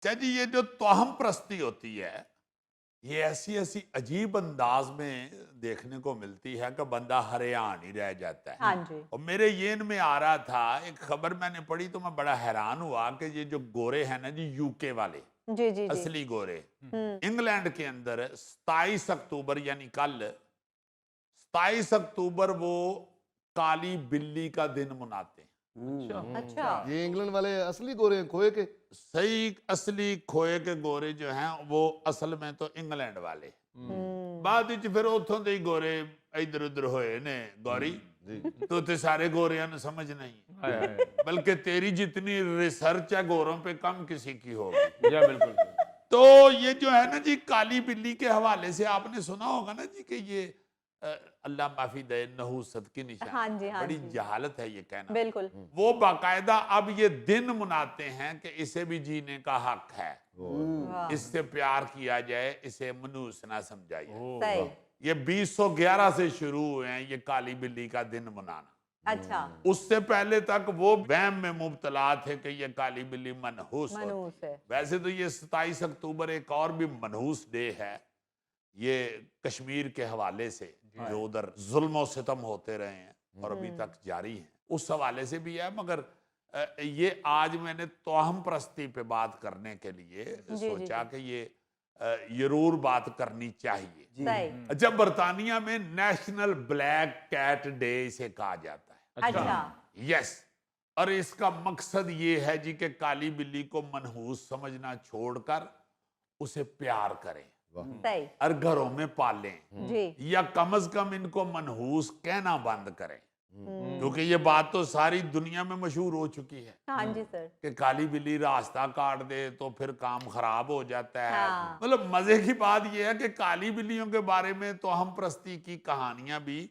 اچھا جی، یہ جو توہم پرستی ہوتی ہے یہ ایسی ایسی عجیب انداز میں دیکھنے کو ملتی ہے کہ بندہ حیران ہی رہ جاتا ہے. ہاں جی. اور میرے ذہن میں آ رہا تھا ایک خبر میں نے پڑھی تو میں بڑا حیران ہوا کہ یہ جو گورے ہیں نا جی یو کے والے جی جی جی. اصلی گورے انگلینڈ کے اندر 27 اکتوبر یعنی کل 27 اکتوبر وہ کالی بلی کا دن مناتے ہیں. اچھا. یہ انگلینڈ والے اصلی گورے ہیں کھوئے کے؟ صحیح اصلی کھوئے کے گورے جو ہیں وہ اصل میں تو انگلینڈ والے بعد پھر اتوں دے گورے ادھر ادھر ہوئے نے گوری تو تے سارے گوریاں نے سمجھ نہیں بلکہ تیری جتنی ریسرچ ہے گوروں پہ کم کسی کی ہوگی. بالکل. تو یہ جو ہے نا جی کالی بلی کے حوالے سے آپ نے سنا ہوگا نا جی کہ یہ اللہ معافی دے نحوست کی ہاں نشان جی ہاں بڑی جی. جہالت ہے یہ کہنا. بالکل. وہ باقاعدہ اب یہ دن مناتے ہیں کہ اسے بھی جینے کا حق ہے, اس سے پیار کیا جائے, اسے منوس نہ سمجھا جائے. صحیح. یہ 2011 سے شروع ہوئے ہیں یہ کالی بلی کا دن منانا. اچھا. اس سے پہلے تک وہ وہم میں مبتلا تھے کہ یہ کالی بلی منحوس منحوس ہے. ویسے تو یہ 27 اکتوبر ایک اور بھی منحوس ڈے ہے, یہ کشمیر کے حوالے سے جو ادھر ظلم و ستم ہوتے رہے ہیں اور ابھی تک جاری ہیں اس حوالے سے بھی ہے. مگر یہ آج میں نے توہم پرستی پہ بات کرنے کے لیے سوچا کہ یہ ضرور بات کرنی چاہیے. صحیح. جب برطانیہ میں نیشنل بلیک کیٹ ڈے اسے کہا جاتا ہے. اچھا. یس, اور اس کا مقصد یہ ہے جی کہ کالی بلی کو منحوس سمجھنا چھوڑ کر اسے پیار کریں صحیح. اور گھروں میں پالیں, جی. یا کم از کم ان کو منحوس کہنا بند کریں, کیونکہ یہ بات تو ساری دنیا میں مشہور ہو چکی ہے ہاں جی سر. کہ کالی بلی راستہ کاٹ دے تو پھر کام خراب ہو جاتا ہے. ہاں. مطلب مزے کی بات یہ ہے کہ کالی بلیوں کے بارے میں تو ہم پرستی کی کہانیاں بھی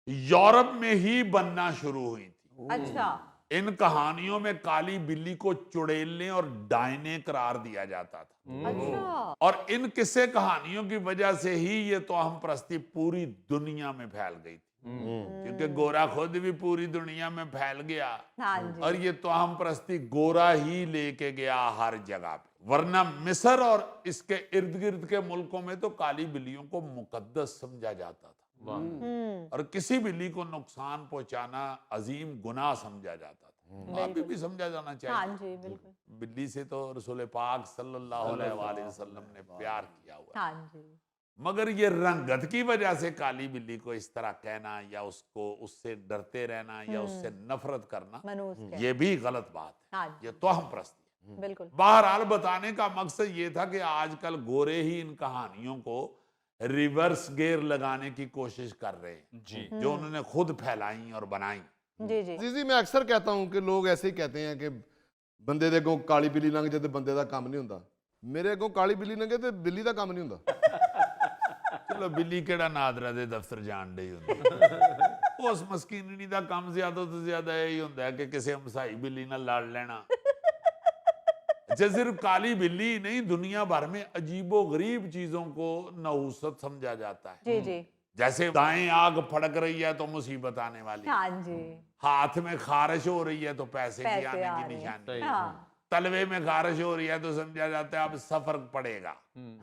یورپ میں ہی بننا شروع ہوئی تھی. اچھا. ان کہانیوں میں کالی بلی کو چڑیلنے اور ڈائنے قرار دیا جاتا تھا, اچھا. اور ان قصے کہانیوں کی وجہ سے ہی یہ توہم پرستی پوری دنیا میں پھیل گئی تھی, کیونکہ گورا خود بھی پوری دنیا میں پھیل گیا ہاں جی. اور یہ توہم پرستی گورا ہی لے کے گیا ہر جگہ پہ. ورنہ مصر اور اس کے ارد گرد کے ملکوں میں تو کالی بلیوں کو مقدس سمجھا جاتا تھا اور کسی بلی کو نقصان پہنچانا عظیم گناہ سمجھا جاتا تھا. آپ بھی سمجھا جانا ہاں چاہیے. جی بالکل. بلی سے تو رسول پاک صلی اللہ علیہ وآلہ وسلم نے پیار کیا ہوا. ہاں جی. مگر یہ رنگت کی وجہ سے کالی بلی کو اس طرح کہنا یا اس سے ڈرتے رہنا یا اس سے نفرت کرنا منحوس ہے. یہ بھی غلط بات ہے, ہاں جی. یہ توہم پرستی ہے. بالکل. بہرحال بتانے کا مقصد یہ تھا کہ آج کل گورے ہی ان کہانیوں کو ریورس گیئر لگانے کی کوشش کر رہے ہیں جو انہوں نے خود پھیلائیں اور بنائیں. جی جی. جی میں اکثر کہتا ہوں کہ لوگ ایسے ہی کہتے ہیں کہ بندے دے کو کالی بلی لنگ جائے تے بندے دا کام نہیں ہوندا. میرے کو کالی بلی لنگے تے بلی دا کام نہیں ہوندا. چلو بلی کیڑا نادرہ دے دفتر جان دے ہوندی, اس مسکینی دا کام زیادہ تو زیادہ یہی ہوندا ہے کہ کسی ہمسائی بلی نہ لڑ لینا. اچھا صرف کالی بلی نہیں, دنیا بھر میں عجیب و غریب چیزوں کو نحوست سمجھا جاتا ہے. جی جی. جیسے دائیں آگ پھڑک رہی ہے تو مصیبت آنے والی, ہاں جی. ہاتھ میں خارش ہو رہی ہے تو پیسے کی پیسے آنے آ کی رہے ہیں. نشانی, ہاں. تلوے میں خارش ہو رہی ہے تو سمجھا جاتا ہے اب سفر پڑے گا,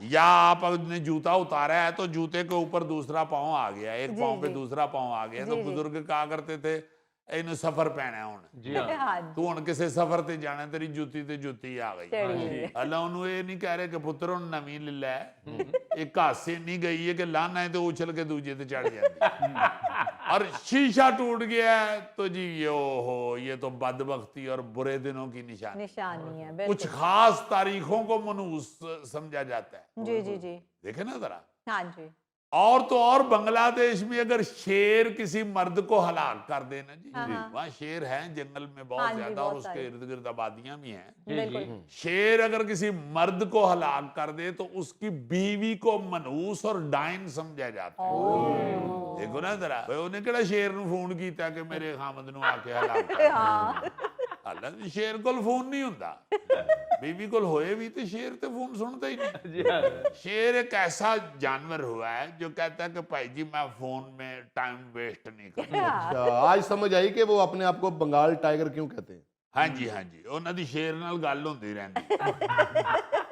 یا آپ نے جوتا اتارا ہے تو جوتے کے اوپر دوسرا پاؤں آ گیا, ایک پاؤں پہ دوسرا پاؤں آ گیا. تو بزرگ کہا کرتے تھے انہوں سفر پہنا ہونا, تو ان کسے سفر تے جانا تیری جوتی تے جوتی آ گئی. اللہ انہوں یہ نہیں کہہ رہے کہ پتر ان نوی لے لے, ایک ہاتھ نہیں گئی ہے کہ لانا ہے تو اچھل کے دوجے تے چڑھ جاتی, اور شیشہ ٹوٹ گیا ہے تو جی یہ تو بدبختی اور برے دنوں کی نشانی ہے. کچھ خاص تاریخوں کو منحوس سمجھا جاتا ہے. جی جی جی. دیکھیں نا ذرا. ہاں جی. اور تو اور بنگلہ دیش میں اگر شیر کسی مرد کو ہلاک کر دینا جی, وہاں شیر ہیں جنگل میں بہت زیادہ اور اس کے ارد گرد آبادیاں بھی ہیں. شیر اگر کسی مرد کو ہلاک کر دے تو اس کی بیوی کو منحوس اور ڈائن سمجھا جاتا ہے. دیکھو نا ذرا, انہیں کہڑا شیر نو فون کیتا کہ میرے خامد نو آ کے ہلاک کر دے. اللہ شیر کول فون نہیں ہوندا, بیوی کول ہوئے بھی تو شیر تے فون سنتا ہی نہیں. شیر ایک ایسا جانور ہوا ہے جو کہتا ہے کہ بھائی جی میں فون میں ٹائم ویسٹ نہیں کرتا. آج سمجھ آئی کہ وہ اپنے آپ کو بنگال ٹائگر کیوں کہتے ہیں. ਹਾਂਜੀ ਹਾਂਜੀ, ਉਹਨਾਂ ਦੀ ਸ਼ੇਰ ਨਾਲ ਗੱਲ ਹੁੰਦੀ ਰਹਿੰਦੀ।